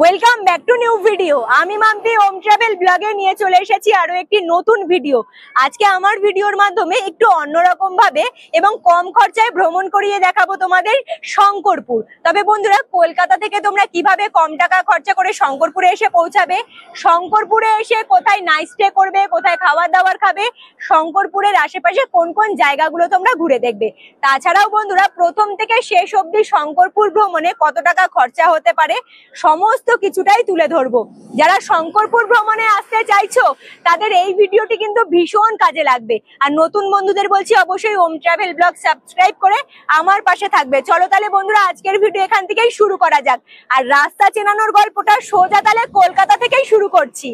Welcome back to new video. আমি Mampi home travel ব্লগে নিয়ে চলে এসেছি আরো একটি নতুন ভিডিও। আজকে আমার ভিডিওর মাধ্যমে একটু অন্যরকম ভাবে এবং কম খরচায় ভ্রমণ করিয়ে দেখাবো তোমাদের শঙ্করপুর। তবে বন্ধুরা, কলকাতা থেকে তোমরা কিভাবে কম টাকা খরচা করে শঙ্করপুরে এসে পৌঁছাবে, শঙ্করপুরে এসে কোথায় নাইট স্টে করবে, কোথায় খাবার দাবার খাবে, শঙ্করপুরের আশেপাশে কোন কোন জায়গাগুলো তোমরা ঘুরে দেখবে। তাছাড়াও বন্ধুরা, প্রথম থেকে শেষ অবধি শঙ্করপুর ভ্রমণে কত টাকা খরচা হতে পারে সমস্ত কিছুটাই তুলে ধরবো। যারা শঙ্করপুর ভ্রমণে আসতে চাইছো তাদের এই ভিডিওটি কিন্তু ভীষণ কাজে লাগবে। আর নতুন বন্ধুদের বলছি অবশ্যই হোম ট্রাভেল ব্লগ সাবস্ক্রাইব করে আমার পাশে থাকবে। চলো তাহলে বন্ধুরা, আজকের ভিডিও এখান থেকেই শুরু করা যাক। আর রাস্তা চেনানোর গল্পটা সোজা তাহলে কলকাতা থেকেই শুরু করছি।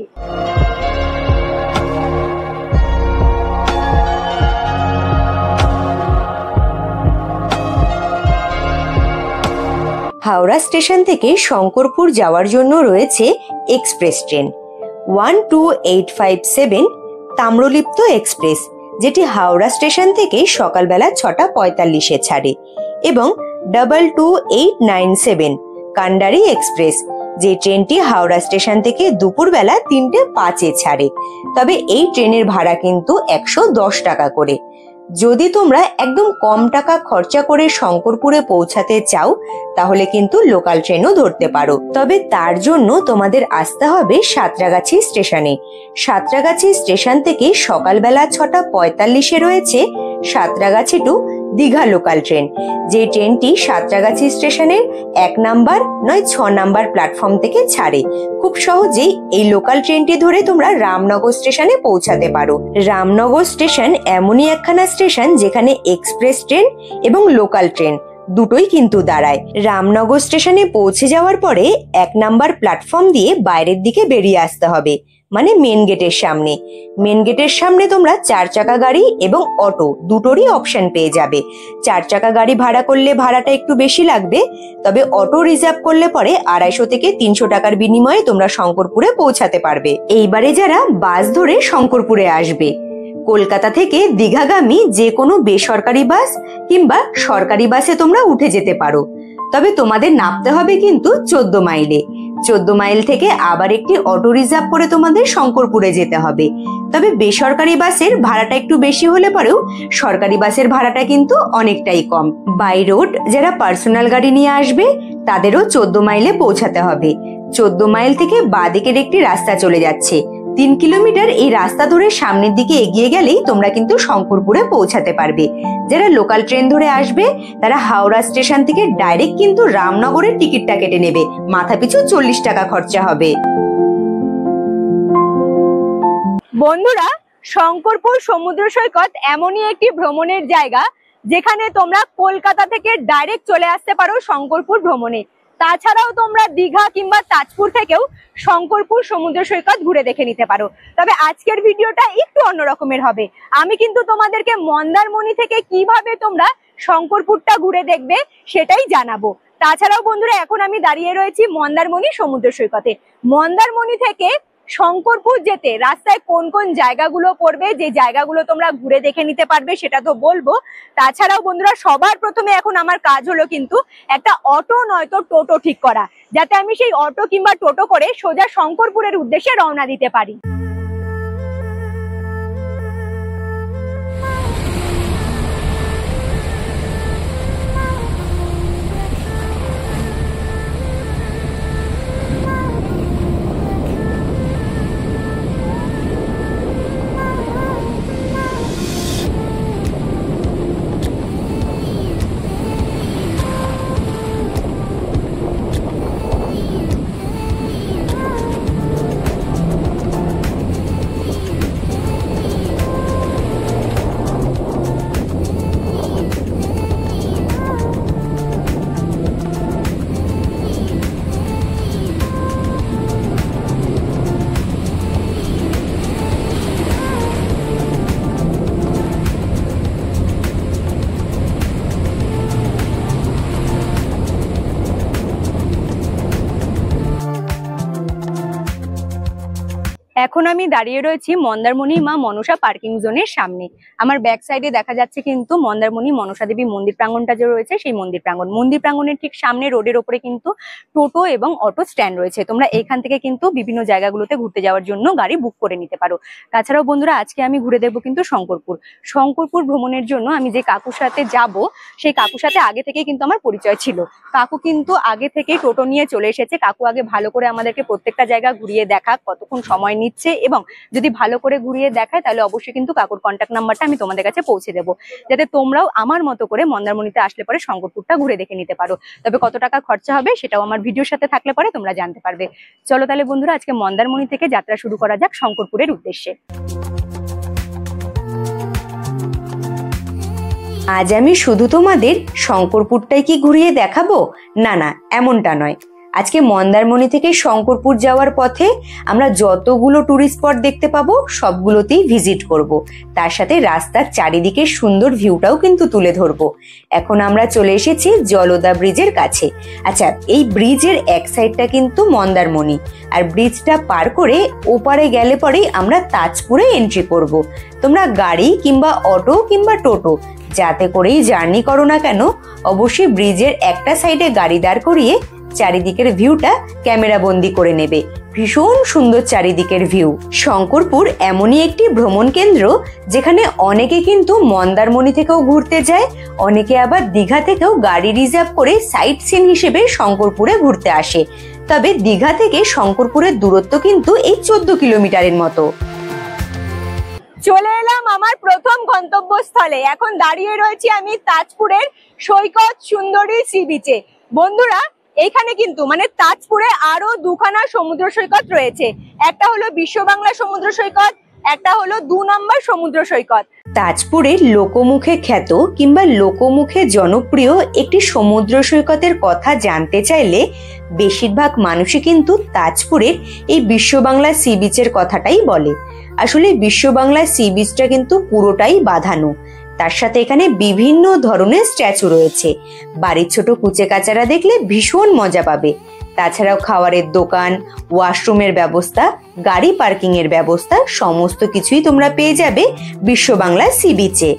হাওড়া স্টেশন থেকে শঙ্করপুর যাওয়ার জন্য রয়েছে এক্সপ্রেস ট্রেন 12857 তাম্রলিপ্ত এক্সপ্রেস, যেটি হাওড়া স্টেশন থেকে সকালবেলা 6:45 ছাড়ে, এবং 22897 কান্ডারি এক্সপ্রেস, যে ট্রেনটি হাওড়া স্টেশন থেকে দুপুরবেলা 3:05 ছাড়ে। তবে এই ট্রেনের ভাড়া কিন্তু 110 টাকা করে। যদি তোমরা একদম কম টাকা খরচা করে শঙ্করপুরে পৌঁছাতে চাও তাহলে কিন্তু লোকাল ট্রেনও ধরতে পারো। তবে তার জন্য তোমাদের আসতে হবে সাঁতরাগাছি স্টেশনে। সাঁতরাগাছি স্টেশন থেকে সকালবেলা 6:45 রয়েছে Santragachi to Digha local train, যে ট্রেনটি সাঁতরাগাছি স্টেশনের 1 নাম্বার নয় 6 নাম্বার প্ল্যাটফর্ম থেকে ছাড়ে। খুব সহজেই এই লোকাল ট্রেনটি ধরে তোমরা রামনগর স্টেশনে পৌঁছাতে পারো। রামনগর স্টেশন এমনই একখানা স্টেশন যেখানে এক্সপ্রেস ট্রেন এবং লোকাল ট্রেন দুটোই কিন্তু দাঁড়ায়। রামনগর স্টেশনে পৌঁছে যাওয়ার পরে 1 নাম্বার প্ল্যাটফর্ম দিয়ে বাইরের দিকে বেরিয়ে আসতে হবে, মানে মেন গেটের সামনে। মেন গেটের সামনে তোমরা 4 চাকা গাড়ি এবং অটো দুটোরই অপশন পেয়ে যাবে। 4 চাকা গাড়ি ভাড়া করলে ভাড়াটা একটু বেশি লাগবে, তবে অটো রিজার্ভ করলে পরে 250 থেকে 300 টাকার বিনিময়ে তোমরা শঙ্করপুরে পৌঁছাতে পারবে। এইবারে যারা বাস ধরে শঙ্করপুরে আসবে, কলকাতা থেকে দীঘাগামী যে কোনো বেসরকারি বাস কিংবা সরকারি বাসে তোমরা উঠে যেতে পারো। তবে তোমাদের নামতে হবে কিন্তু 14 মাইলে। 14 মাইল থেকে আবার একটি অটো রিজার্ভ করে তোমাদের শঙ্করপুরে যেতে হবে। তবে বেসরকারি বাসের ভাড়াটা একটু বেশি হলে পরেও সরকারি বাসের ভাড়াটা কিন্তু অনেকটাই কম। বাই রোড যারা পার্সোনাল গাড়ি নিয়ে আসবে তাদেরও 14 মাইলে পৌঁছাতে হবে। 14 মাইল থেকে বাঁদিকের একটি রাস্তা চলে যাচ্ছে। 3 কিলোমিটার এই রাস্তা ধরে সামনের দিকে এগিয়ে গেলেই তোমরা কিন্তু শঙ্করপুরে পৌঁছাতে পারবে। যারা লোকাল ট্রেন ধরে আসবে তারা হাওড়া স্টেশন থেকে ডাইরেক্ট কিন্তু রামনগরের টিকিটটা কেটে নেবে। মাথাপিছু 40 টাকা খরচা হবে। বন্ধুরা, শঙ্করপুর সমুদ্র সৈকত এমনই একটি ভ্রমণের জায়গা যেখানে তোমরা কলকাতা থেকে ডাইরেক্ট চলে আসতে পারো শঙ্করপুর ভ্রমণে। তাছাড়াও তোমরা দীঘা কিংবা তাজপুর থেকেও শঙ্করপুর সমুদ্র সৈকত ঘুরে দেখে নিতে পারো। তবে আজকের ভিডিওটা একটু অন্যরকমের হবে। আমি কিন্তু তোমাদেরকে মন্দারমণি থেকে কিভাবে তোমরা শঙ্করপুরটা ঘুরে দেখবে সেটাই জানাবো। তাছাড়াও বন্ধুরা, এখন আমি দাঁড়িয়ে রয়েছি মন্দারমণি সমুদ্র সৈকতে। মন্দারমণি থেকে শঙ্করপুর যেতে রাস্তায় কোন কোন জায়গাগুলো পড়বে, যে জায়গাগুলো তোমরা ঘুরে দেখে নিতে পারবে সেটা তো বলবো। তাছাড়াও বন্ধুরা, সবার প্রথমে এখন আমার কাজ হলো কিন্তু একটা অটো নয়তো টোটো ঠিক করা, যাতে আমি সেই অটো কিংবা টোটো করে সোজা শঙ্করপুরের উদ্দেশ্যে রওনা দিতে পারি। এখন আমি দাঁড়িয়ে রয়েছি মন্দারমণি মা মনসা পার্কিং জোনের সামনে। আমার ব্যাক সাইডে দেখা যাচ্ছে কিন্তু মন্দারমণি মনসা দেবী মন্দির প্রাঙ্গণটা যে রয়েছে সেই মন্দির প্রাঙ্গণের ঠিক সামনে রোডের ওপরে কিন্তু টোটো এবং অটো স্ট্যান্ড রয়েছে। তোমরা এখান থেকে কিন্তু বিভিন্ন জায়গাগুলোতে ঘুরতে যাওয়ার জন্য গাড়ি বুক করে নিতে পারো। তাছাড়াও বন্ধুরা আজকে আমি ঘুরে দেবো কিন্তু শঙ্করপুর ভ্রমণের জন্য আমি যে কাকুর সাথে যাব সেই কাকুর সাথে আগে থেকে কিন্তু আমার পরিচয় ছিল। কাকু কিন্তু আগে থেকেই টোটো নিয়ে চলে এসেছে। কাকু আগে ভালো করে আমাদেরকে প্রত্যেকটা জায়গা ঘুরিয়ে দেখা কতক্ষণ সময় নিচ্ছে, এবং যদি ভালো করে ঘুরিয়ে দেখায় তাহলে অবশ্যই কিন্তু কাকুর কন্ট্যাক্ট নাম্বারটা আমি তোমাদের কাছে পৌঁছে দেবো, যাতে তোমরাও আমার মতো করে মন্দারমণিতে আসলে পরে শঙ্করপুরটা ঘুরে দেখে নিতে পারো। তবে কত টাকা খরচা হবে সেটাও আমার ভিডিওর সাথে থাকলে পরে তোমরা জানতে পারবে। চলো তাহলে বন্ধুরা আজকে মন্দারমণি থেকে যাত্রা শুরু করা যাক শঙ্করপুরের উদ্দেশ্যে। আজ আমি শুধু তোমাদের শঙ্করপুরটাই কি ঘুরিয়ে দেখাবো? না না, এমনটা নয়। আজকে মন্দারমণি থেকে শঙ্করপুর যাওয়ার পথে আমরা যতগুলো টুরিস্ট স্পট দেখতে পাবো সবগুলোতেই ভিজিট করব। তার সাথে রাস্তার চারিদিকে সুন্দর ভিউটাও কিন্তু তুলে ধরবো। এখন আমরা চলে এসেছি জলদা ব্রিজের কাছে। আচ্ছা, এই ব্রিজের এক সাইডটা কিন্তু মন্দারমণি, আর ব্রিজটা পার করে ওপারে গেলে পরেই আমরা তাজপুরে এন্ট্রি করব। তোমরা গাড়ি কিংবা অটো কিংবা টোটো যাতে করেই জার্নি করো না কেন, অবশ্যই ব্রিজের একটা সাইডে গাড়ি দাঁড় করিয়ে চারিদিকের ভিউটা ক্যামেরা বন্দি করে নেবে। ভীষণ সুন্দর চারিদিকের ভিউ। শঙ্করপুর এমনই একটি ভ্রমণ কেন্দ্র যেখানে অনেকে কিন্তু মন্দারমণি থেকেও ঘুরতে যায়, অনেকে আবার দীঘা থেকেও গাড়ি রিজার্ভ করে সাইট সিন হিসেবে শঙ্করপুরে ঘুরতে আসে। তবে দীঘা থেকে শঙ্করপুরের দূরত্ব কিন্তু এই 14 কিলোমিটারের মতো। চলে এলাম আমার প্রথম গন্তব্যস্থলে। এখন দাঁড়িয়ে রয়েছি আমি তাজপুরের সৈকত সুন্দরী সি বিচে। বন্ধুরা এখানে কিন্তু মানে তাজপুরে আরো দুখানা সমুদ্র সৈকত রয়েছে। একটা হলো বিশ্ব বাংলা সমুদ্র সৈকত, একটা হলো 2 নম্বর সমুদ্র সৈকত। তাজপুরের লোকমুখে খ্যাত কিংবা লোকমুখে জনপ্রিয় একটি সমুদ্র সৈকতের কথা জানতে চাইলে বেশিরভাগ মানুষই কিন্তু তাজপুরের এই বিশ্ব বাংলা সি বিচের কথাটাই বলে। আসলে বিশ্ব বাংলা সি বিচটা কিন্তু পুরোটাই বাঁধানো। তার সাথে এখানে বিভিন্ন ধরনের স্ট্যাচু রয়েছে। বাড়ির ছোট কুচে কাচারা দেখলে ভীষণ মজা পাবে। তাছাড়াও খাবারের দোকান, ওয়াশরুমের ব্যবস্থা, গাড়ি পার্কিং এর ব্যবস্থা সমস্ত কিছুই তোমরা পেয়ে যাবে বিশ্ব বাংলা সি বিচে।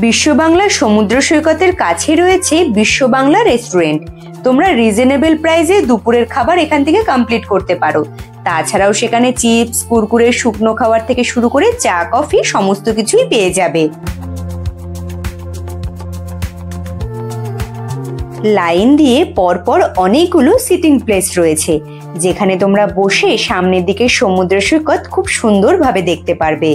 বিশ্ব বাংলা সমুদ্র সৈকতের কাছে রয়েছে বিশ্ব বাংলা রেস্টুরেন্ট। তোমরা রিজনেবল প্রাইসে দুপুরের খাবার এখান থেকে কমপ্লিট করতে পারো। তাছাড়াও সেখানে চিপস, কুরকুরে, শুকনো খাবার থেকে শুরু করে চা, কফি সমস্ত কিছুই পেয়ে যাবে। লাইন দিয়ে পরপর অনেকগুলো সিটিং প্লেস রয়েছে, যেখানে তোমরা বসে সামনের দিকে সমুদ্র সৈকত খুব সুন্দরভাবে দেখতে পারবে।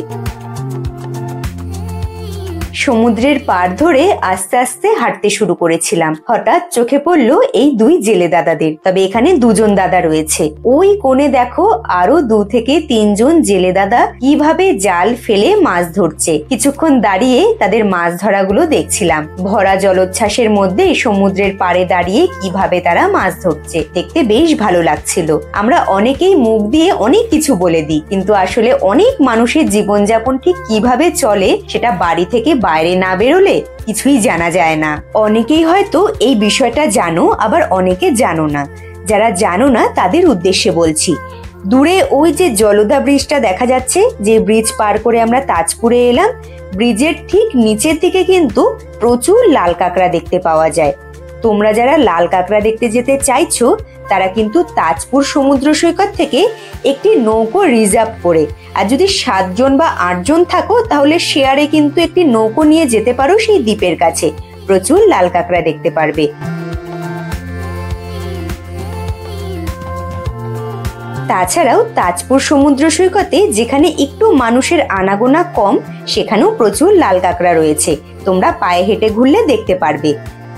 সমুদ্রের পাড় ধরে আস্তে আস্তে হাঁটতে শুরু করেছিলাম। হঠাৎ চোখে পড়লো এই 2 জেলে দাদাদের। তবে এখানে 2 জন দাদা রয়েছে। ওই কোণে দেখো আরো 2 থেকে 3 জন জেলে দাদা কিভাবে জাল ফেলে মাছ ধরছে। কিছুক্ষণ দাঁড়িয়ে তাদের মাছ ধরাগুলো দেখছিলাম। ভরা জলোচ্ছ্বাসের মধ্যে সমুদ্রের পাড়ে দাঁড়িয়ে কিভাবে তারা মাছ ধরছে দেখতে বেশ ভালো লাগছিল। আমরা অনেকেই মুখ দিয়ে অনেক কিছু বলে দিই, কিন্তু আসলে অনেক মানুষের জীবনযাপন ঠিক কিভাবে চলে সেটা বাড়ি থেকে বাইরে না বেরোলে কিছুই জানা যায় না। অনেকেই হয়তো এই বিষয়টা জানো, আবার অনেকে জানো না। যারা জানো না তাদের উদ্দেশ্যে বলছি। দূরে ওই যে জলদা ব্রিজটা দেখা যাচ্ছে, যে ব্রিজ পার করে আমরা তাজপুরে এলাম, ব্রিজের ঠিক নিচের দিকে কিন্তু প্রচুর লাল কাঁকড়া দেখতে পাওয়া যায়। তোমরা যারা লাল কাঁকড়া দেখতে যেতে চাইছো তারা কিন্তু তাজপুর সমুদ্র সৈকত থেকে একটি নৌকো রিজার্ভ করে, আর যদি 7 জন বা 8 জন থাকো তাহলে শেয়ারে কিন্তু একটি নৌকো নিয়ে যেতে পারো সেই দ্বীপের কাছে। প্রচুর লাল কাঁকড়া দেখতে পারবে। তাছাড়াও তাজপুর সমুদ্র সৈকতে যেখানে একটু মানুষের আনাগোনা কম, সেখানেও প্রচুর লাল কাঁকড়া রয়েছে। তোমরা পায়ে হেঁটে ঘুরলে দেখতে পারবে।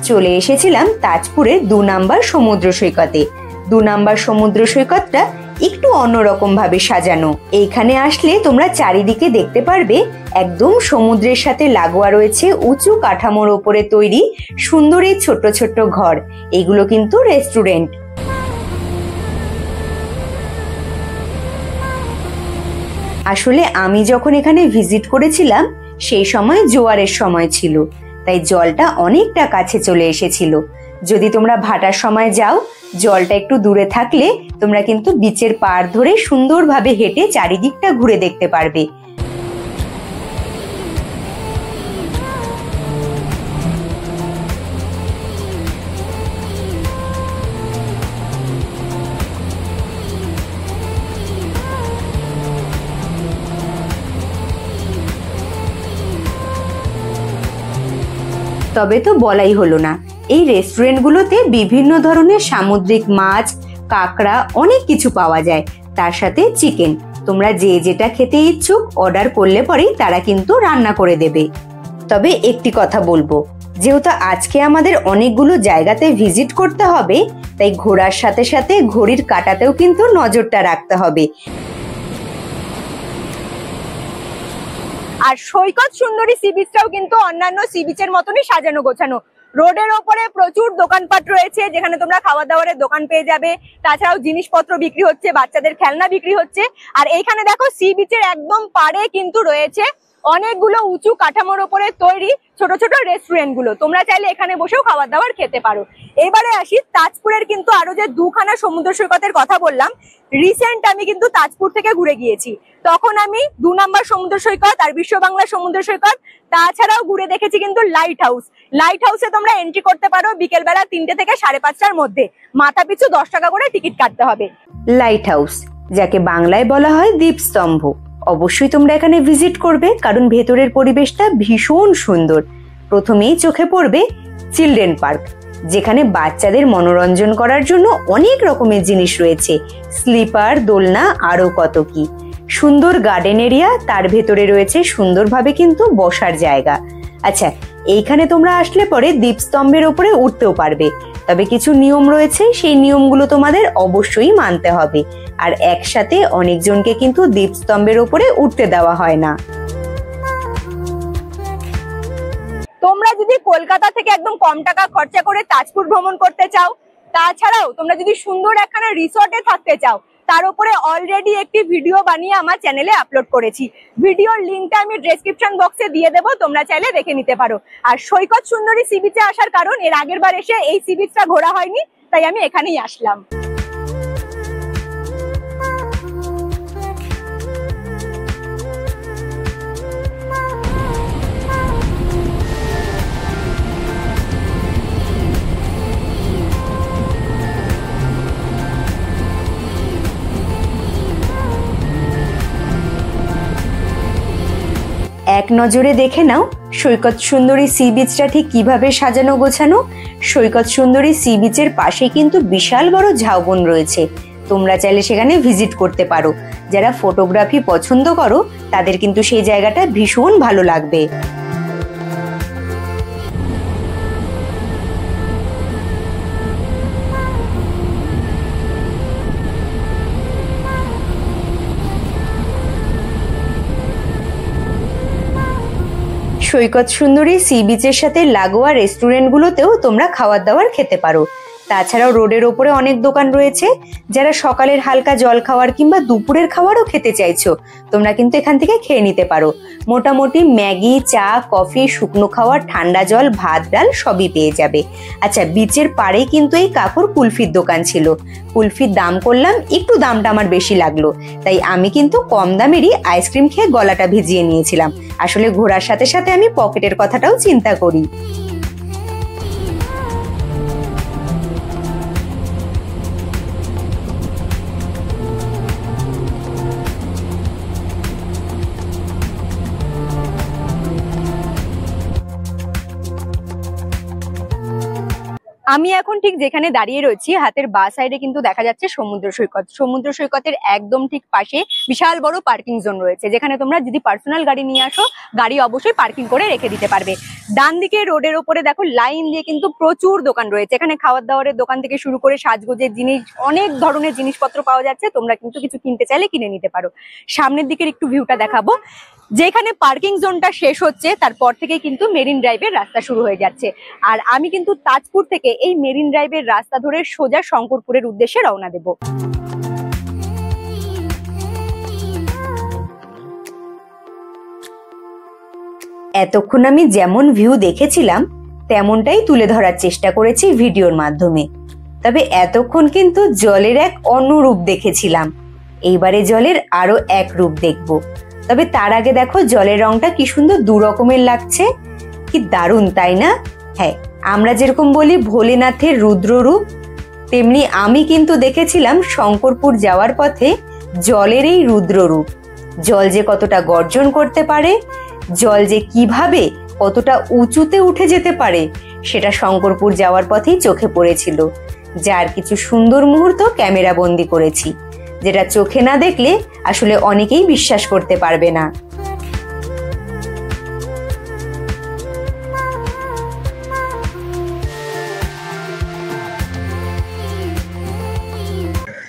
চলে এসেছিলাম তাজপুরের 2 নম্বর সমুদ্র সৈকতে। 2 নম্বর সমুদ্র সৈকতটা একটু অন্যরকম ভাবে সাজানো। এইখানে আসলে তোমরা চারিদিকে দেখতে পারবে একদম সমুদ্রের সাথে লাগোয়া রয়েছে উঁচু কাঠামোর উপরে তৈরি সুন্দর এই ছোট ছোট ঘর। এগুলো কিন্তু রেস্টুরেন্ট। আসলে আমি যখন এখানে ভিজিট করেছিলাম সেই সময় জোয়ারের সময় ছিল, তাই জলটা অনেকটা কাছে চলে এসেছিল। যদি তোমরা ভাটার সময় যাও, জলটা একটু দূরে থাকলে তোমরা কিন্তু বিচের পাড় ধরে সুন্দরভাবে হেঁটে চারিদিকটা ঘুরে দেখতে পারবে। তবে তো বলাই হলো না, এই রেস্টুরেন্টগুলোতে বিভিন্ন ধরনের সামুদ্রিক মাছ, কাঁকড়া অনেক কিছু পাওয়া যায়, তার সাথে চিকেন। তোমরা যে যেটা খেতে ইচ্ছুক অর্ডার করলে পরেই তারা কিন্তু রান্না করে দেবে। তবে একটি কথা বলবো, যেহেতু আজকে আমাদের অনেকগুলো জায়গাতে ভিজিট করতে হবে, তাই ঘোরার সাথে সাথে ঘড়ির কাঁটাতেও কিন্তু নজরটা রাখতে হবে। আর সৈকত সুন্দরী সি বিচটাও কিন্তু অন্যান্য সি বিচের মতনই সাজানো গোছানো। রোডের ওপরে প্রচুর দোকানপাট রয়েছে, যেখানে তোমরা খাওয়া দাওয়ারের দোকান পেয়ে যাবে। তাছাড়াও জিনিসপত্র বিক্রি হচ্ছে, বাচ্চাদের খেলনা বিক্রি হচ্ছে। আর এইখানে দেখো সি বিচের একদম পাড়ে কিন্তু রয়েছে অনেকগুলো উঁচু কাঠামোর উপরে তৈরি ছোট ছোট রেস্টুরেন্ট গুলো। তোমরা চাইলে এখানে বসেও খাবার দাবার খেতে পারো। এবারে আসি তাজপুরের কিন্তু আরো যে দুখানা সমুদ্র সৈকতের কথা বললাম, রিসেন্ট আমি কিন্তু তাজপুর থেকে ঘুরে গিয়েছি। তখন আমি 2 নম্বর সমুদ্র সৈকত আর বিশ্ব বাংলা সমুদ্র সৈকত, তাছাড়াও ঘুরে দেখেছি কিন্তু লাইট হাউস। লাইট হাউসে তোমরা এন্ট্রি করতে পারো বিকেল বেলা 3টে থেকে 5:30টার মধ্যে। মাথা পিছু 10 টাকা করে টিকিট কাটতে হবে। লাইট হাউস, যাকে বাংলায় বলা হয় দ্বীপস্তম্ভ, অবশ্যই তোমরা এখানে ভিজিট করবে, কারণ ভেতরের পরিবেশটা ভীষণ সুন্দর। প্রথমেই চোখে পড়বে চিলড্রেন পার্ক, যেখানে বাচ্চাদের মনোরঞ্জন করার জন্য অনেক রকমের জিনিস রয়েছে, স্লিপার, দোলনা, আরো কত কি। সুন্দর গার্ডেন এরিয়া, তার ভেতরে রয়েছে সুন্দরভাবে কিন্তু বসার জায়গা। আচ্ছা, এইখানে তোমরা আসলে পরে দ্বীপস্তম্ভের উপরে উঠতেও পারবে, তবে কিছু নিয়ম রয়েছে, সেই নিয়মগুলো তোমাদের অবশ্যই মানতে হবে। আর একসাথে অনেকজনকে কিন্তু দ্বীপস্তম্ভের উপরে উঠতে দেওয়া হয় না। তোমরা যদি কলকাতা থেকে একদম কম টাকা খরচা করে তাজপুর ভ্রমণ করতে চাও, তাছাড়াও তোমরা যদি সুন্দর একখানা রিসর্টে থাকতে চাও, তার উপরে অলরেডি একটি ভিডিও বানিয়ে আমার চ্যানেলে আপলোড করেছি। ভিডিওর লিঙ্কটা আমি ডেসক্রিপশন বক্সে দিয়ে দেবো, তোমরা চাইলে দেখে নিতে পারো। আর সৈকত সুন্দরী সি বিচে আসার কারণ, এর আগের বার এসে এই সি বিচটা ঘোরা হয়নি, তাই আমি এখানেই আসলাম। এক নজরে দেখে নাও সৈকত সুন্দরী সি বিচটা ঠিক কিভাবে সাজানো গোছানো। সৈকত সুন্দরী সি বিচের পাশে কিন্তু বিশাল বড় ঝাউবন রয়েছে, তোমরা চাইলে সেখানে ভিজিট করতে পারো। যারা ফটোগ্রাফি পছন্দ করো তাদের কিন্তু সেই জায়গাটা ভীষণ ভালো লাগবে। সৈকত সুন্দরী সি বিচের সাথে লাগোয়া রেস্টুরেন্টগুলোতেও তোমরা খাবার দাবার খেতে পারো। তাছাড়াও রোডের ওপরে অনেক দোকান রয়েছে, যারা সকালের হালকা জল খাওয়ার কিংবা দুপুরের খাবারও খেতে চাইছো, তোমরা কিন্তু এখান থেকে খেয়ে নিতে পারো। মোটামুটি ম্যাগি, চা, কফি, শুকনো খাবার, ঠান্ডা জল, ভাত, ডাল সবই পেয়ে যাবে। আচ্ছা, বিচের পাড়েই কিন্তু এই কাকুর কুলফির দোকান ছিল। কুলফির দাম করলাম, একটু দামটা আমার বেশি লাগলো, তাই আমি কিন্তু কম দামেরই আইসক্রিম খেয়ে গলাটা ভিজিয়ে নিয়েছিলাম। আসলে ঘোরার সাথে সাথে আমি পকেটের কথাটাও চিন্তা করি। আমি এখন ঠিক যেখানে দাঁড়িয়ে রয়েছি, হাতের বাঁ সাইডে কিন্তু দেখা যাচ্ছে সমুদ্র সৈকত। সমুদ্র সৈকতের একদম ঠিক পাশে বিশাল বড় পার্কিং জোন রয়েছে, যেখানে তোমরা যদি পার্সোনাল গাড়ি নিয়ে আসো, গাড়ি অবশ্যই পার্কিং করে রেখে দিতে পারবে। ডান দিকে রোডের ওপরে দেখো লাইন দিয়ে কিন্তু প্রচুর দোকান রয়েছে। এখানে খাবার দাবারের দোকান থেকে শুরু করে সাজগোজের জিনিস, অনেক ধরনের জিনিসপত্র পাওয়া যাচ্ছে। তোমরা কিন্তু কিছু কিনতে চাইলে কিনে নিতে পারো। সামনের দিকের একটু ভিউটা দেখাবো। যেখানে পার্কিং জোনটা শেষ হচ্ছে, তারপর থেকে কিন্তু মেরিন ড্রাইভের রাস্তা শুরু হয়ে যাচ্ছে। আর আমি কিন্তু তাজপুর থেকে এই মেরিন ড্রাইভের রাস্তা ধরে সোজা শঙ্করপুরের উদ্দেশ্যে রওনা দেব। এতক্ষণ আমি যেমন ভিউ দেখেছিলাম, তেমনটাই তুলে ধরার চেষ্টা করেছি ভিডিওর মাধ্যমে। তবে এতক্ষণ কিন্তু জলের এক অন্য রূপ দেখেছিলাম, এইবারে জলের আরো এক রূপ দেখব। তবে তার আগে দেখো জলের রংটা কি সুন্দর দু রকমের লাগছে, কি দারুণ তাই না? হ্যাঁ, আমরা যেরকম বলি ভোলেনাথের রুদ্র রূপ, তেমনি আমি কিন্তু দেখেছিলাম শঙ্করপুর যাওয়ার পথে জলের এই রুদ্র রূপ। জল যে কতটা গর্জন করতে পারে, জল যে কিভাবে কতটা উঁচুতে উঠে যেতে পারে, সেটা শঙ্করপুর যাওয়ার পথেই চোখে পড়েছিল। যার কিছু সুন্দর মুহূর্ত ক্যামেরা বন্দি করেছি, যেটা চোখে না দেখলে আসলে অনেকেই বিশ্বাস করতে পারবে না।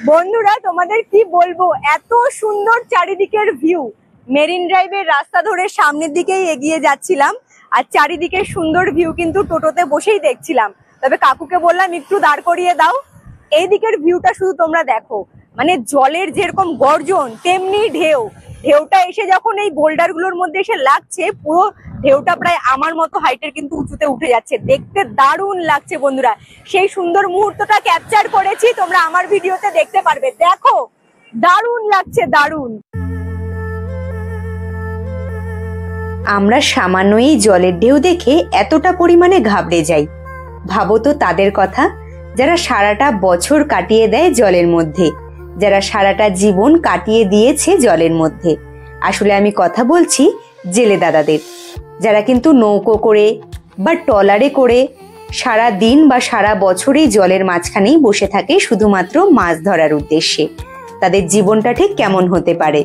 বন্ধুরা তোমাদের কি বলবো, এত সুন্দর চারিদিকের ভিউ। মেরিন ড্রাইভের রাস্তা ধরে সামনের দিকেই এগিয়ে যাচ্ছিলাম, আর চারিদিকের সুন্দর ভিউ কিন্তু টোটোতে বসেই দেখছিলাম। তবে কাকুকে বললাম একটু দাঁড় করিয়ে দাও, এই দিকের ভিউটা শুধু তোমরা দেখো। মানে জলের যেরকম গর্জন তেমনি ঢেউ, ঢেউটা এসে যখন এই বোল্ডার গুলোর মধ্যে এসে লাগছে, পুরো ঢেউটা প্রায় আমার মতো হাইটের কিন্তু উঁচুতে উঠে যাচ্ছে। দেখতে দারুণ লাগছে বন্ধুরা। সেই সুন্দর মুহূর্তটা ক্যাপচার করেছি, তোমরা আমার ভিডিওতে দেখতে পারবে। দেখো দারুণ লাগছে, দারুণ। আমরা সামান্যই জলের ঢেউ দেখে এতটা পরিমাণে ঘাবড়ে যাই, ভাবো তো তাদের কথা, যারা সারাটা বছর কাটিয়ে দেয় জলের মধ্যে, যারা সারাটা জীবন কাটিয়ে দিয়েছে জলের মধ্যে। আসলে আমি কথা বলছি জেলে দাদাদের, যারা কিন্তু নৌকো করে বা ট্রলারে করে সারা দিন বা সারা বছরই জলের মাঝখানেই বসে থাকে শুধুমাত্র মাছ ধরার উদ্দেশ্যে। তাদের জীবনটা ঠিক কেমন হতে পারে।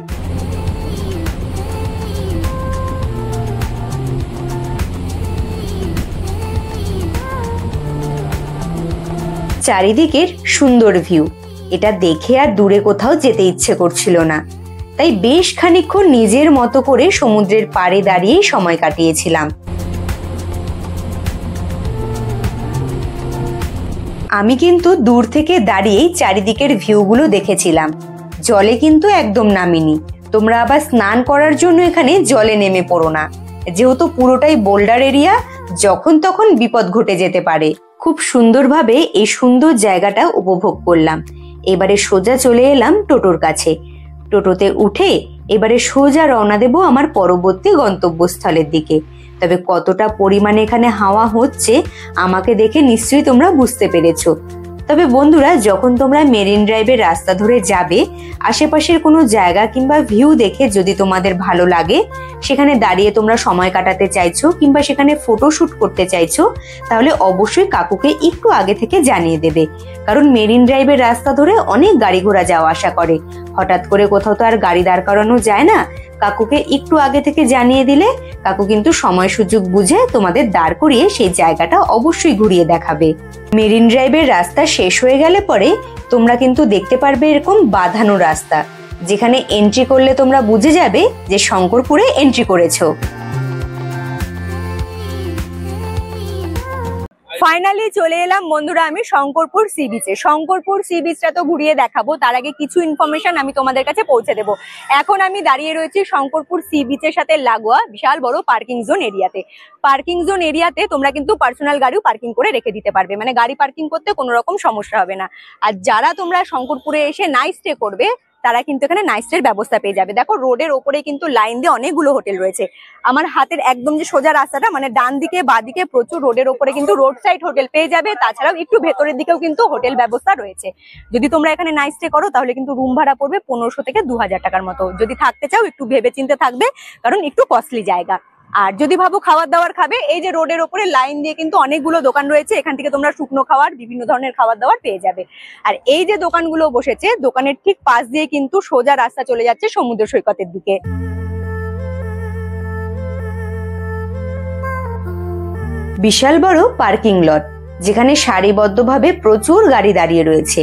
চারিদিকের সুন্দর ভিউ, এটা দেখে আর দূরে কোথাও যেতে ইচ্ছে করছিল না। তাই বেশ খানিকক্ষণ নিজের মতো করে সমুদ্রের পাড়ে দাঁড়িয়েই সময় কাটিয়েছিলাম। আমি কিন্তু দূর থেকে দাঁড়িয়েই চারিদিকের ভিউগুলো দেখেছিলাম, জলে কিন্তু একদম নামিনি। তোমরা আবার স্নান করার জন্য এখানে জলে নেমে পড়ো না, যেহেতু পুরোটাই বোল্ডার এরিয়া, যখন তখন বিপদ ঘটে যেতে পারে। খুব সুন্দরভাবে এই সুন্দর জায়গাটা উপভোগ করলাম। এবারে সোজা চলে এলাম টোটোর কাছে। টোটোতে উঠে এবারে সোজা রওনা দেব আমার পরবর্তী গন্তব্যস্থলের দিকে। তবে কতটা পরিমাণে এখানে হাওয়া হচ্ছে আমাকে দেখে নিশ্চয়ই তোমরা বুঝতে পেরেছো। তবে বন্ধুরা, যখন তোমরা মেরিন ড্রাইভের রাস্তা ধরে যাবে, আশেপাশের কোনো জায়গা কিংবা ভিউ দেখে যদি তোমাদের ভালো লাগে, সেখানে দাঁড়িয়ে তোমরা সময় কাটাতে চাইছো কিংবা সেখানে ফটোশুট করতে চাইছো, তাহলে অবশ্যই কাকুকে একটু আগে থেকে জানিয়ে দেবে। কারণ মেরিন ড্রাইভের রাস্তা ধরে অনেক গাড়ি ঘোড়া যাওয়া আসা করে, হঠাৎ করে কোথাও তো আর গাড়ি দাঁড় করানো যায় না। কাকুকে একটু আগে থেকে জানিয়ে দিলে কাকু কিন্তু সময় সুযোগ বুঝে তোমাদের দাঁড় করিয়ে সেই জায়গাটা অবশ্যই ঘুরিয়ে দেখাবে। মেরিন ড্রাইভের রাস্তা শেষ হয়ে গেলে পরে তোমরা কিন্তু দেখতে পারবে এরকম বাঁধানো রাস্তা, যেখানে এন্ট্রি করলে তোমরা বুঝে যাবে যে শঙ্করপুরে এন্ট্রি করেছো। ফাইনালি চলে এলাম বন্ধুরা আমি শঙ্করপুর সি বিচে। শঙ্করপুর সি বিচটা তো ঘুরিয়ে দেখাবো, তার আগে কিছু ইনফরমেশন আমি তোমাদের কাছে পৌঁছে দেবো। এখন আমি দাঁড়িয়ে রয়েছি শঙ্করপুর সি বিচের সাথে লাগোয়া বিশাল বড় পার্কিং জোন এরিয়াতে। পার্কিং জোন এরিয়াতে তোমরা কিন্তু পার্সোনাল গাড়িও পার্কিং করে রেখে দিতে পারবে, মানে গাড়ি পার্কিং করতে কোনো রকম সমস্যা হবে না। আর যারা তোমরা শঙ্করপুরে এসে নাইট স্টে করবে, তারা কিন্তু এখানে নাইট স্টের ব্যবস্থা পেয়ে যাবে। দেখো রোডের ওপরে কিন্তু লাইন দিয়ে অনেকগুলো হোটেল রয়েছে। আমার হাতের একদম যে সোজা রাস্তাটা, মানে ডান দিকে বা দিকে প্রচুর রোডের ওপরে কিন্তু রোড সাইড হোটেল পেয়ে যাবে। তাছাড়াও একটু ভেতরের দিকেও কিন্তু হোটেল ব্যবস্থা রয়েছে। যদি তোমরা এখানে নাইট স্টে করো তাহলে কিন্তু রুম ভাড়া পড়বে 1500 থেকে 2000 টাকার মতো। যদি থাকতে চাও একটু ভেবে চিন্তে থাকবে, কারণ একটু কস্টলি জায়গা। আর যদি ভাবো খাবার দাবার খাবে, এই যে রোডের ওপরে লাইন দিয়ে কিন্তু অনেকগুলো দোকান রয়েছে, এখান থেকে তোমরা শুকনো খাবার বিভিন্ন ধরনের খাবার দাবার পেয়ে যাবে। আর এই যে দোকানগুলো বসেছে, দোকানের ঠিক পাশ দিয়ে কিন্তু সোজা রাস্তা চলে যাচ্ছে সমুদ্র সৈকতের দিকে। বিশাল বড় পার্কিং লট, যেখানে সারিবদ্ধভাবে প্রচুর গাড়ি দাঁড়িয়ে রয়েছে।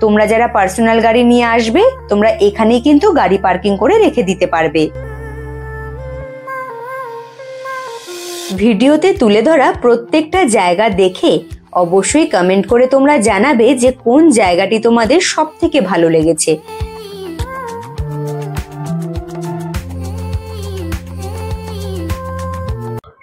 তোমরা যারা পার্সোনাল গাড়ি নিয়ে আসবে, তোমরা এখানেই কিন্তু গাড়ি পার্কিং করে রেখে দিতে পারবে। ভিডিওতে তুলে ধরা প্রত্যেকটা জায়গা দেখে অবশ্যই কমেন্ট করে তোমরা জানাবে যে কোন জায়গাটি তোমাদের সবথেকে ভালো লেগেছে।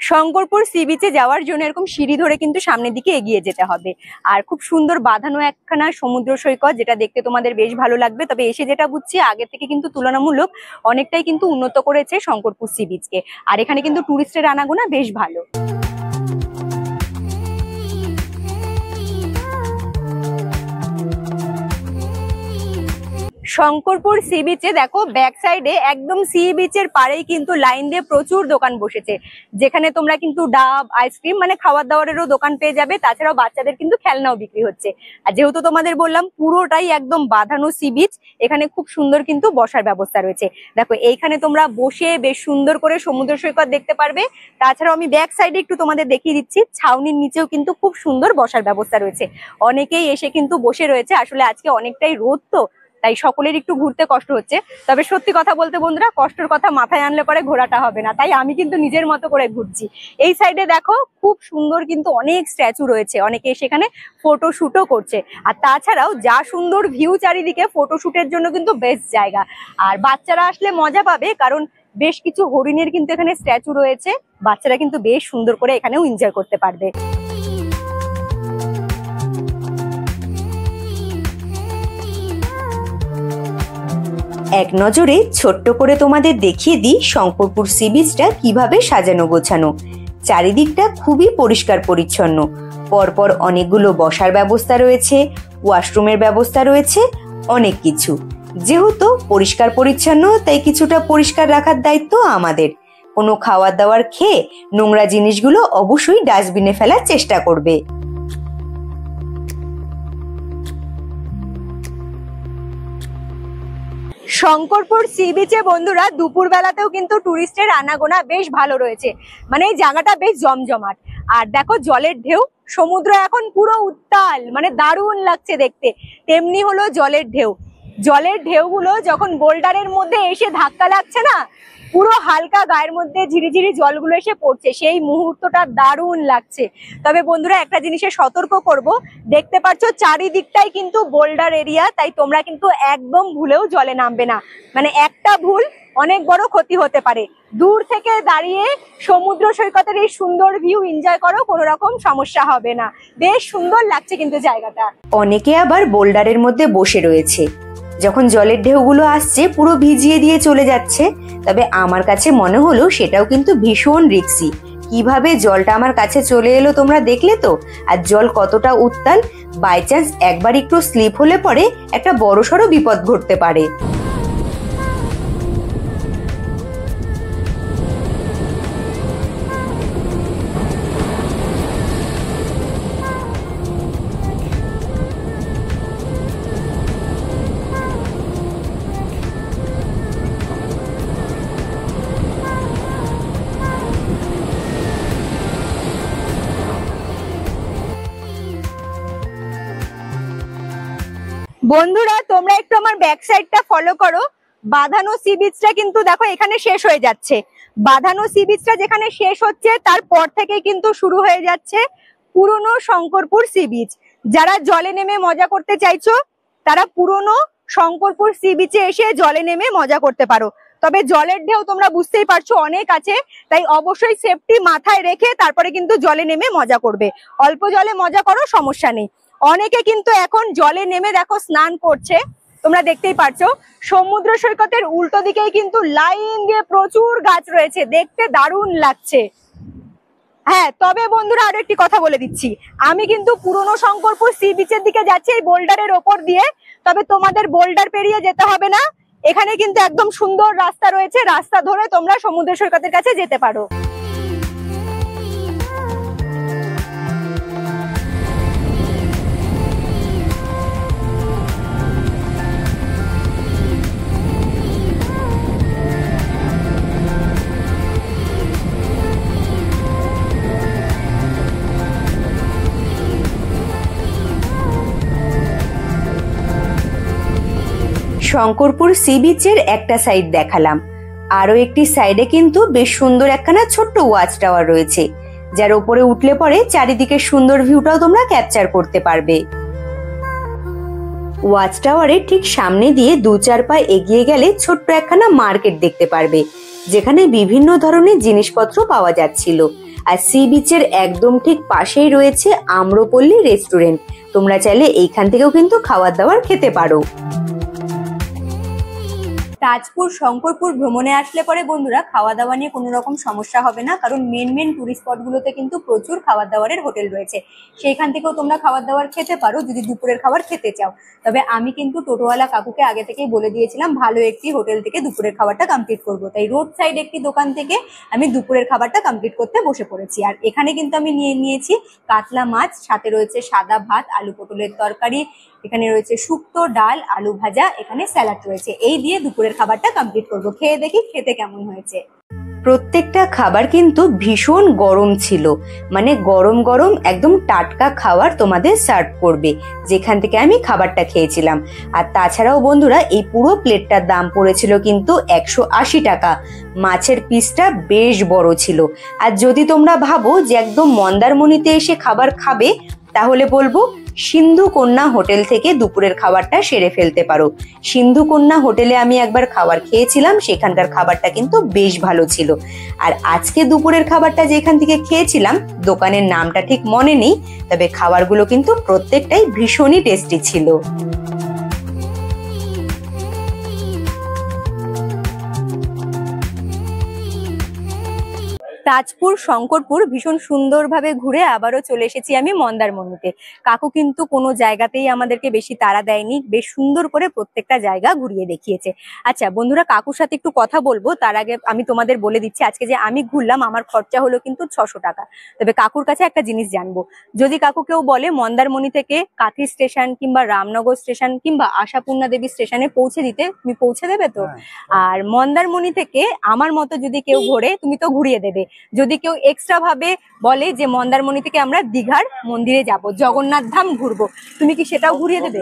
শঙ্করপুর সি বিচে যাওয়ার জন্য এরকম সিঁড়ি ধরে কিন্তু সামনের দিকে এগিয়ে যেতে হবে। আর খুব সুন্দর বাঁধানো একখানা সমুদ্র সৈকত, যেটা দেখতে তোমাদের বেশ ভালো লাগবে। তবে এসে যেটা বুঝছি আগে থেকে কিন্তু তুলনামূলক অনেকটাই কিন্তু উন্নত করেছে শঙ্করপুর সি বিচকে। আর এখানে কিন্তু টুরিস্টের আনাগোনা বেশ ভালো। শঙ্করপুর সি বিচে দেখো ব্যাক সাইডে একদম সি বিচের পাড়েই কিন্তু লাইন দিয়ে প্রচুর দোকান বসেছে, যেখানে তোমরা কিন্তু ডাব, আইসক্রিম মানে খাবার দাবারেরও দোকান পেয়ে যাবে। তাছাড়াও বাচ্চাদের কিন্তু খেলনাও বিক্রি হচ্ছে। আর যেহেতু তোমাদের বললাম পুরোটাই একদম বাঁধানো সি বিচ, এখানে খুব সুন্দর কিন্তু বসার ব্যবস্থা রয়েছে। দেখো এইখানে তোমরা বসে বেশ সুন্দর করে সমুদ্র সৈকত দেখতে পারবে। তাছাড়াও আমি ব্যাক সাইডে একটু তোমাদের দেখিয়ে দিচ্ছি, ছাউনির নিচেও কিন্তু খুব সুন্দর বসার ব্যবস্থা রয়েছে। অনেকেই এসে কিন্তু বসে রয়েছে। আসলে আজকে অনেকটাই রোদ, তো তাই সকলের একটু ঘুরতে কষ্ট হচ্ছে। তবে সত্যি কথা বলতে বন্ধুরা, কষ্টের কথা মাথায় আনলে পরে ঘোরাটা হবে না, তাই আমি কিন্তু নিজের মতো করে ঘুরছি। এই সাইডে দেখো খুব সুন্দর কিন্তু অনেক স্ট্যাচু রয়েছে, অনেকে সেখানে ফটোশুটও করছে। আর তাছাড়াও যা সুন্দর ভিউ চারিদিকে, ফটোশুটের জন্য কিন্তু বেস্ট জায়গা। আর বাচ্চারা আসলে মজা পাবে, কারণ বেশ কিছু হরিণের কিন্তু এখানে স্ট্যাচু রয়েছে। বাচ্চারা কিন্তু বেশ সুন্দর করে এখানেও এনজয় করতে পারবে। এক নজরে ছোট্ট করে তোমাদের দেখিয়ে দিই শঙ্করপুর সি বিচটা কিভাবে সাজানো গোছানো। চারিদিকটা খুবই পরিষ্কার পরিচ্ছন্ন, পরপর অনেকগুলো বসার ব্যবস্থা রয়েছে, ওয়াশরুমের ব্যবস্থা রয়েছে, অনেক কিছু। যেহেতু পরিষ্কার পরিচ্ছন্ন, তাই কিছুটা পরিষ্কার রাখার দায়িত্ব আমাদের। কোনো খাওয়ার দাওয়ার খেয়ে নোংরা জিনিসগুলো অবশ্যই ডাস্টবিনে ফেলার চেষ্টা করবে। শঙ্করপুর সি বিচে বন্ধুরা দুপুর বেলাতেও কিন্তু টুরিস্টের আনাগোনা বেশ ভালো রয়েছে, মানে এই জায়গাটা বেশ জমজমাট। আর দেখো জলের ঢেউ, সমুদ্র এখন পুরো উত্তাল, মানে দারুণ লাগছে দেখতে। তেমনি হলো জলের ঢেউ। জলের ঢেউগুলো যখন বোল্ডারের মধ্যে এসে ধাক্কা লাগছে না, পুরো হালকা গায়ের মধ্যে ঝিরিঝিরি জলগুলো এসে পড়ছে, সেই মুহূর্তটা দারুণ লাগছে। তবে বন্ধুরা একটা জিনিসে সতর্ক করব, দেখতে পাচ্ছ চারিদিকটাই কিন্তু বোল্ডার এরিয়া, তাই তোমরা কিন্তু একদম ভুলেও জলে নামবে না। মানে একটা ভুল অনেক বড় ক্ষতি হতে পারে। দূর থেকে দাঁড়িয়ে সমুদ্র সৈকতের এই সুন্দর ভিউ এনজয় করো, কোনো রকম সমস্যা হবে না। বেশ সুন্দর লাগছে কিন্তু জায়গাটা। অনেকে আবার বোল্ডারের মধ্যে বসে রয়েছে, যখন জলের ঢেউগুলো আসছে পুরো ভিজিয়ে দিয়ে চলে যাচ্ছে। তবে আমার কাছে মনে হলো সেটাও কিন্তু ভীষণ রিস্কি। কিভাবে জলটা আমার কাছে চলে এলো তোমরা দেখলে তো, আর জল কতটা উত্তাল। বাই চান্স একবার একটু স্লিপ হলে পরে একটা বড়সড় বিপদ ঘটতে পারে। বন্ধুরা তোমরা একটু আমার ব্যাক সাইডটা ফলো করো। বাঁধানো সি বিচটা কিন্তু দেখো এখানে শেষ হয়ে যাচ্ছে। বাঁধানো সি বিচটা যেখানে শেষ হচ্ছে তারপর থেকে কিন্তু শুরু হয়ে যাচ্ছে পুরনো শঙ্করপুর সি বিচ। যারা জলে নেমে মজা করতে চাইছো তারা পুরনো শঙ্করপুর সি বিচে এসে জলে নেমে মজা করতে পারো। তবে জলের ঢেউ তোমরা বুঝতেই পারছো অনেক আছে, তাই অবশ্যই সেফটি মাথায় রেখে তারপরে কিন্তু জলে নেমে মজা করবে। অল্প জলে মজা করো, সমস্যা নেই। অনেকে কিন্তু এখন জলে নেমে দেখো স্নান করছে, তোমরা দেখতেই পারছো। সমুদ্র সৈকতের উল্টো দিকেই কিন্তু লাইন দিয়ে প্রচুর গাছ রয়েছে, দেখতে দারুণ লাগছে। হ্যাঁ, তবে বন্ধুরা আরো একটি কথা বলে দিচ্ছি, আমি কিন্তু পুরনো শঙ্করপুর সি বিচের দিকে যাচ্ছি এই বোল্ডারের ওপর দিয়ে। তবে তোমাদের বোল্ডার পেরিয়ে যেতে হবে না, এখানে কিন্তু একদম সুন্দর রাস্তা রয়েছে, রাস্তা ধরে তোমরা সমুদ্র সৈকতের কাছে যেতে পারো। শঙ্করপুর সি বিচের একটা সাইড দেখালাম, আরো একটি সাইডে কিন্তু বেশ সুন্দর একখানা ছোট্ট ওয়াচ টাওয়ার রয়েছে, যার উপরে উঠলে পরে চারিদিকে সুন্দর ভিউটাও তোমরা ক্যাপচার করতে পারবে। ওয়াচ টাওয়ারের ঠিক সামনে দিয়ে 2-4 পা এগিয়ে গেলে ছোট্ট একখানা মার্কেট দেখতে পারবে, যেখানে বিভিন্ন ধরনের জিনিসপত্র পাওয়া যাচ্ছিল। আর সি বিচের একদম ঠিক পাশেই রয়েছে আম্রপল্লী রেস্টুরেন্ট। তোমরা চাইলে এইখান থেকেও কিন্তু খাবার দাবার খেতে পারো। তাজপুর শঙ্করপুর ভ্রমণে আসলে পরে বন্ধুরা খাওয়া দাওয়া নিয়ে কোনো রকম সমস্যা হবে না, কারণ মেন টুরিস্ট স্পটগুলোতে কিন্তু প্রচুর খাবার দাবারের হোটেল রয়েছে। সেইখান থেকেও তোমরা খাবার দাবার খেতে পারো যদি দুপুরের খাবার খেতে চাও। তবে আমি কিন্তু টোটোওয়ালা কাকুকে আগে থেকেই বলে দিয়েছিলাম ভালো একটি হোটেল থেকে দুপুরের খাবারটা কমপ্লিট করবো, তাই রোড সাইড একটি দোকান থেকে আমি দুপুরের খাবারটা কমপ্লিট করতে বসে পড়েছি। আর এখানে কিন্তু আমি নিয়েছি কাতলা মাছ, সাথে রয়েছে সাদা ভাত, আলু পটলের তরকারি, এখানে রয়েছে শুক্তো, ডাল, আলু ভাজা, এখানে স্যালাড রয়েছে। এই দিয়ে দুপুরের খাবারটা কমপ্লিট করবো। খেয়ে দেখি খেতে কেমন হয়েছে। প্রত্যেকটা খাবার কিন্তু ভীষণ গরম ছিল, মানে গরম গরম একদম টাটকা খাবার তোমাদের সার্ভ করবে যেখান থেকে আমি খাবারটা খেয়েছিলাম। আর তাছাড়াও বন্ধুরা এই পুরো প্লেটটার দাম পড়েছিল কিন্তু 180 টাকা। মাছের পিসটা বেশ বড় ছিল। আর যদি তোমরা ভাবো যে একদম মন্দারমণিতে এসে খাবার খাবে, তাহলে বলবো সিন্ধু কন্যা হোটেল থেকে দুপুরের খাবারটা সেরে ফেলতে পারো। সিন্ধু কন্যা হোটেলে আমি একবার খাবার খেয়েছিলাম, সেখানকার খাবারটা কিন্তু বেশ ভালো ছিল। আর আজকে দুপুরের খাবারটা যেখান থেকে খেয়েছিলাম, দোকানের নামটা ঠিক মনে নেই, তবে খাবারগুলো কিন্তু প্রত্যেকটাই ভীষণই টেস্টি ছিল। তাজপুর শঙ্করপুর ভীষণ সুন্দরভাবে ঘুরে আবারও চলে এসেছি আমি মন্দারমণিতে। কাকু কিন্তু কোনো জায়গাতেই আমাদেরকে বেশি তাড়া দেয়নি, বেশ সুন্দর করে প্রত্যেকটা জায়গা ঘুরিয়ে দেখিয়েছে। আচ্ছা বন্ধুরা, কাকুর সাথে একটু কথা বলবো, তার আগে আমি তোমাদের বলে দিচ্ছি আজকে যে আমি ঘুরলাম আমার খরচা হলো কিন্তু 600 টাকা। তবে কাকুর কাছে একটা জিনিস জানবো, যদি কাকু কেউ বলে মন্দারমণি থেকে কাঁথি স্টেশন কিংবা রামনগর স্টেশন কিংবা আশাপূর্ণা দেবী স্টেশনে পৌঁছে দিতে, তুমি পৌঁছে দেবে তো? আর মন্দারমণি থেকে আমার মতো যদি কেউ ঘোরে, তুমি তো ঘুরিয়ে দেবে। যদি কেউ এক্সট্রা ভাবে বলে যে মন্দারমণি থেকে আমরা দীঘার মন্দিরে যাব, জগন্নাথ ধাম ঘুরবো, তুমি কি সেটাও ঘুরিয়ে দেবে?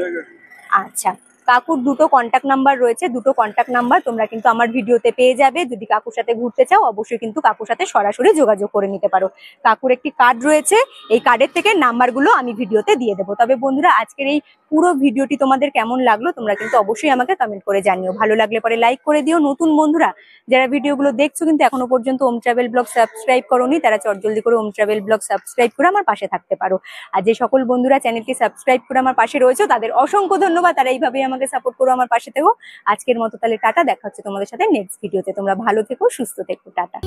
আচ্ছা, কাকুর দুটো কন্ট্যাক্ট নাম্বার রয়েছে, দুটো কন্ট্যাক্ট নাম্বার তোমরা কিন্তু আমার ভিডিওতে পেয়ে যাবে। যদি কাকুর সাথে ঘুরতে চাও অবশ্যই কিন্তু কাকুর সাথে সরাসরি যোগাযোগ করে নিতে পারো। কাকুর একটি কার্ড রয়েছে, এই কার্ডের থেকে নাম্বারগুলো আমি ভিডিওতে দিয়ে দেবো। তবে বন্ধুরা, আজকের এই পুরো ভিডিওটি তোমাদের কেমন লাগলো তোমরা কিন্তু অবশ্যই আমাকে কমেন্ট করে জানিও। ভালো লাগলে পরে লাইক করে দিও। নতুন বন্ধুরা যারা ভিডিওগুলো দেখছো কিন্তু এখনো পর্যন্ত ওম ট্রাভেল ব্লগ সাবস্ক্রাইব করোনি, তারা চটজলদি করে ওম ট্রাভেল ব্লগ সাবস্ক্রাইব করে আমার পাশে থাকতে পারো। আর যে সকল বন্ধুরা চ্যানেলটি সাবস্ক্রাইব করে আমার পাশে রয়েছে তাদের অসংখ্য ধন্যবাদ, তারা এইভাবেই আমাকে সাপোর্ট করো, আমার পাশে থেকো। আজকের মতো তাহলে টাটা, দেখা হচ্ছে তোমাদের সাথে নেক্সট ভিডিওতে। তোমরা ভালো থেকো, সুস্থ থেকো, টাটা।